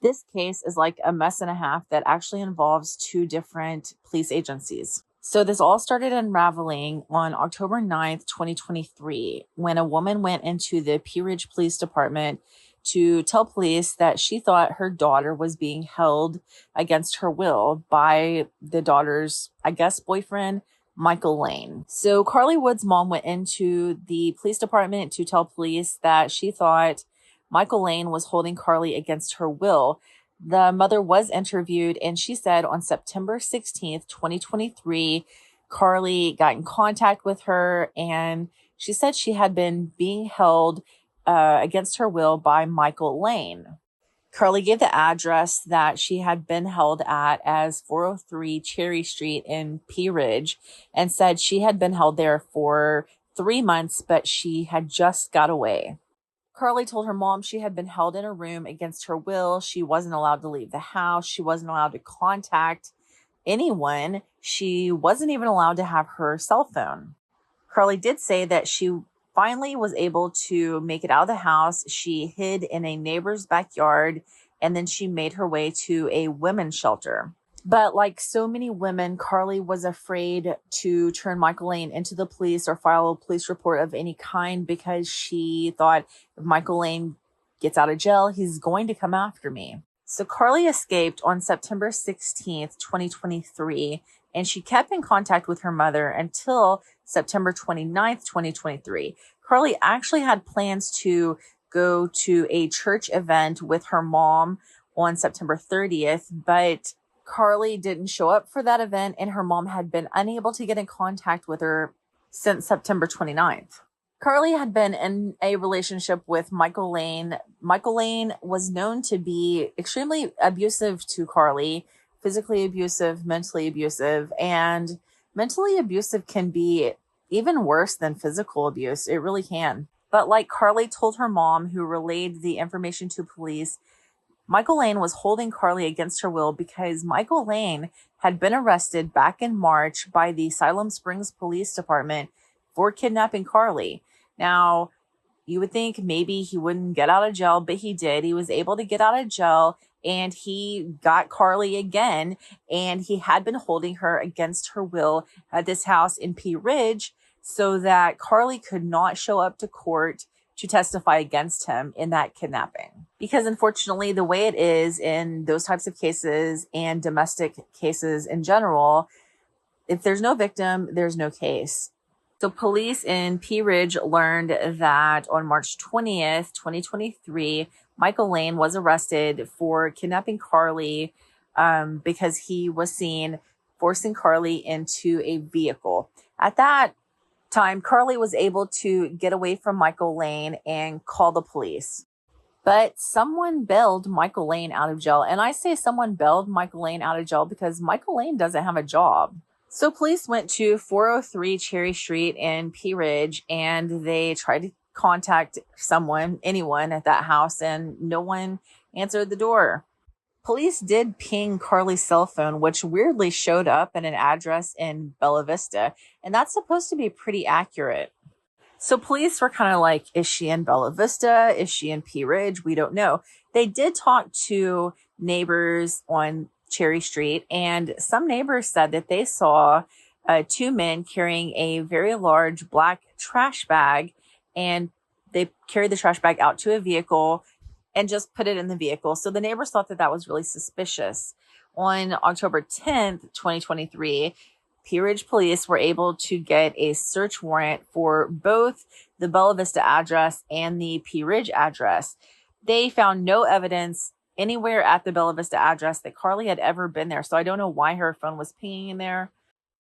This case is like a mess and a half that actually involves two different police agencies. So this all started unraveling on October 9th, 2023, when a woman went into the Pea Ridge Police Department to tell police that she thought her daughter was being held against her will by the daughter's, I guess, boyfriend, Michael Lane. So Carly Wood's mom went into the police department to tell police that she thought Michael Lane was holding Carly against her will. The mother was interviewed, and she said on September 16th, 2023, Carly got in contact with her, and she said she had been being held against her will by Michael Lane. Carly gave the address that she had been held at as 403 Cherry Street in Pea Ridge, and said she had been held there for 3 months, but she had just got away. Carly told her mom she had been held in a room against her will. She wasn't allowed to leave the house. She wasn't allowed to contact anyone. She wasn't even allowed to have her cell phone. Carly did say that she finally was able to make it out of the house. She hid in a neighbor's backyard, and then she made her way to a women's shelter. But like so many women, Carly was afraid to turn Michael Lane into the police or file a police report of any kind, because she thought, if Michael Lane gets out of jail, he's going to come after me. So Carly escaped on September 16th, 2023, and she kept in contact with her mother until September 29th, 2023. Carly actually had plans to go to a church event with her mom on September 30th, but Carly didn't show up for that event, and her mom had been unable to get in contact with her since September 29th. Carly had been in a relationship with Michael Lane. Michael Lane was known to be extremely abusive to Carly, physically abusive, mentally abusive, and mentally abusive can be even worse than physical abuse. It really can. But like Carly told her mom, who relayed the information to police, Michael Lane was holding Carly against her will because Michael Lane had been arrested back in March by the Siloam Springs Police Department for kidnapping Carly. Now, you would think maybe he wouldn't get out of jail, but he did. He was able to get out of jail, and he got Carly again, and he had been holding her against her will at this house in Pea Ridge so that Carly could not show up to court to testify against him in that kidnapping. Because unfortunately, the way it is in those types of cases and domestic cases in general, if there's no victim, there's no case. So police in Pea Ridge learned that on March 20th, 2023, Michael Lane was arrested for kidnapping Carly because he was seen forcing Carly into a vehicle. At that time, Carly was able to get away from Michael Lane and call the police. But someone bailed Michael Lane out of jail. And I say someone bailed Michael Lane out of jail because Michael Lane doesn't have a job. So police went to 403 Cherry Street in Pea Ridge, and they tried to contact anyone at that house, and no one answered the door. Police did ping Carly's cell phone, which weirdly showed up at an address in Bella Vista, and that's supposed to be pretty accurate. So police were kind of like, is she in Bella Vista? Is she in Pea Ridge? We don't know. They did talk to neighbors on Cherry Street, and some neighbors said that they saw two men carrying a very large black trash bag, and they carried the trash bag out to a vehicle and just put it in the vehicle. So the neighbors thought that that was really suspicious. On October 10th, 2023, Pea Ridge police were able to get a search warrant for both the Bella Vista address and the Pea Ridge address. They found no evidence anywhere at the Bella Vista address that Carly had ever been there. So I don't know why her phone was pinging in there.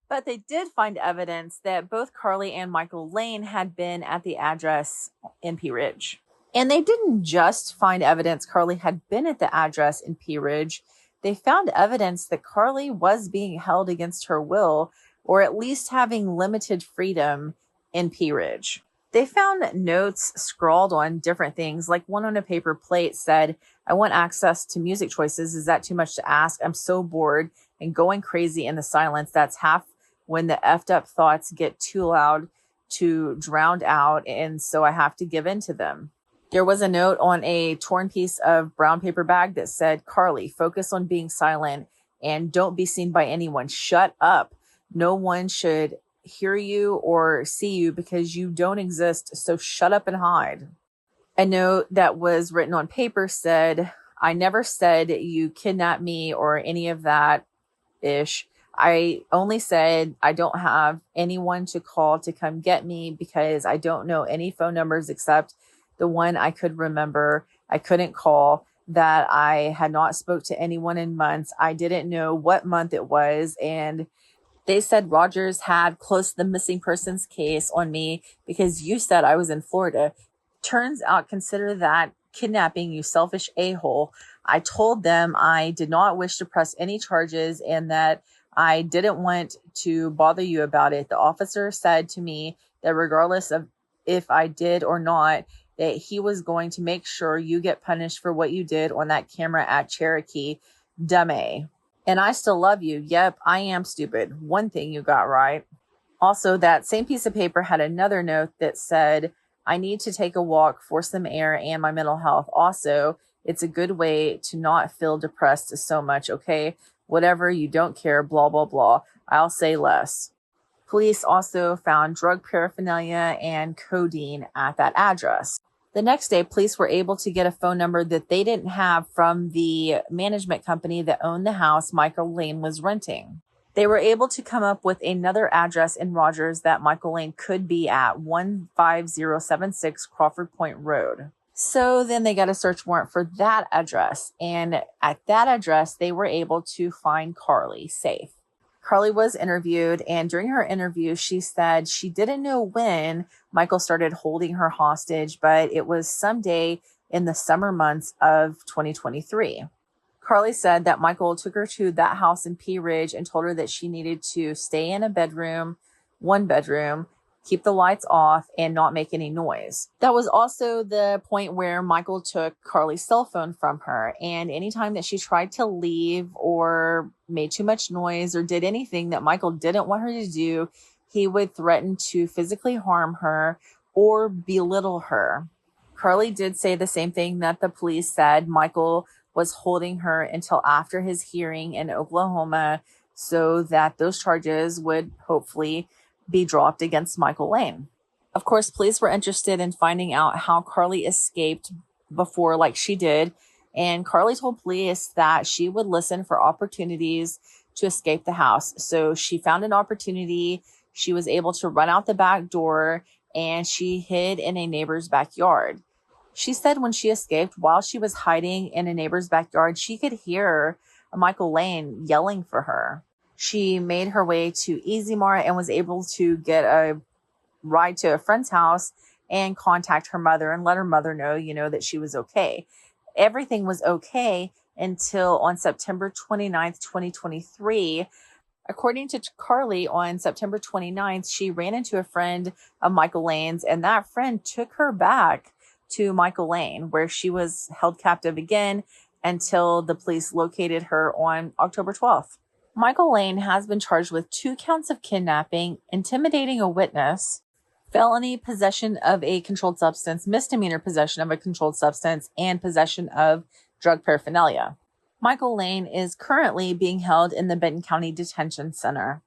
But they did find evidence that both Carly and Michael Lane had been at the address in Pea Ridge. And they didn't just find evidence Carly had been at the address in Pea Ridge. They found evidence that Carly was being held against her will, or at least having limited freedom in Pea Ridge. They found notes scrawled on different things, like one on a paper plate said, "I want access to music choices. Is that too much to ask? I'm so bored and going crazy in the silence. That's half when the effed up thoughts get too loud to drown out, and so I have to give in to them." There was a note on a torn piece of brown paper bag that said, "Carly, focus on being silent and don't be seen by anyone. Shut up. No one should hear you or see you because you don't exist. So shut up and hide." A note that was written on paper said, "I never said you kidnapped me or any of that ish. I only said I don't have anyone to call to come get me because I don't know any phone numbers except the one I could remember. I couldn't call, that I had not spoke to anyone in months. I didn't know what month it was, and they said Rogers had closed the missing persons case on me because you said I was in Florida. Turns out, consider that kidnapping, you selfish a-hole. I told them I did not wish to press any charges and that I didn't want to bother you about it. The officer said to me that regardless of if I did or not, that he was going to make sure you get punished for what you did on that camera at Cherokee. Dummy. And I still love you. Yep, I am stupid. One thing you got right." Also, that same piece of paper had another note that said, "I need to take a walk for some air and my mental health. Also, it's a good way to not feel depressed so much, okay? Whatever, you don't care, blah, blah, blah. I'll say less." Police also found drug paraphernalia and codeine at that address. The next day, police were able to get a phone number that they didn't have from the management company that owned the house Michael Lane was renting. They were able to come up with another address in Rogers that Michael Lane could be at, 15076 Crawford Point Road. So then they got a search warrant for that address. And at that address, they were able to find Carly safe. Carly was interviewed, and during her interview, she said she didn't know when Michael started holding her hostage, but it was someday in the summer months of 2023. Carly said that Michael took her to that house in Pea Ridge and told her that she needed to stay in a bedroom, one bedroom, keep the lights off, and not make any noise. That was also the point where Michael took Carly's cell phone from her. And anytime that she tried to leave or made too much noise or did anything that Michael didn't want her to do, he would threaten to physically harm her or belittle her. Carly did say the same thing that the police said. Michael was holding her until after his hearing in Oklahoma so that those charges would hopefully be dropped against Michael Lane. Of course, police were interested in finding out how Carly escaped before, like she did. And Carly told police that she would listen for opportunities to escape the house. So she found an opportunity. She was able to run out the back door and she hid in a neighbor's backyard. She said when she escaped, while she was hiding in a neighbor's backyard, she could hear Michael Lane yelling for her. She made her way to Easy Mart and was able to get a ride to a friend's house and contact her mother and let her mother know, that she was okay. Everything was okay until on September 29th, 2023. According to Carly, on September 29th, she ran into a friend of Michael Lane's, and that friend took her back to Michael Lane, where she was held captive again until the police located her on October 12th. Michael Lane has been charged with 2 counts of kidnapping, intimidating a witness, felony possession of a controlled substance, misdemeanor possession of a controlled substance, and possession of drug paraphernalia. Michael Lane is currently being held in the Benton County Detention Center.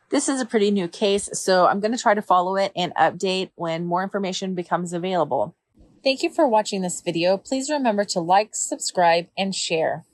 This is a pretty new case, so I'm going to try to follow it and update when more information becomes available. Thank you for watching this video. Please remember to like, subscribe, and share.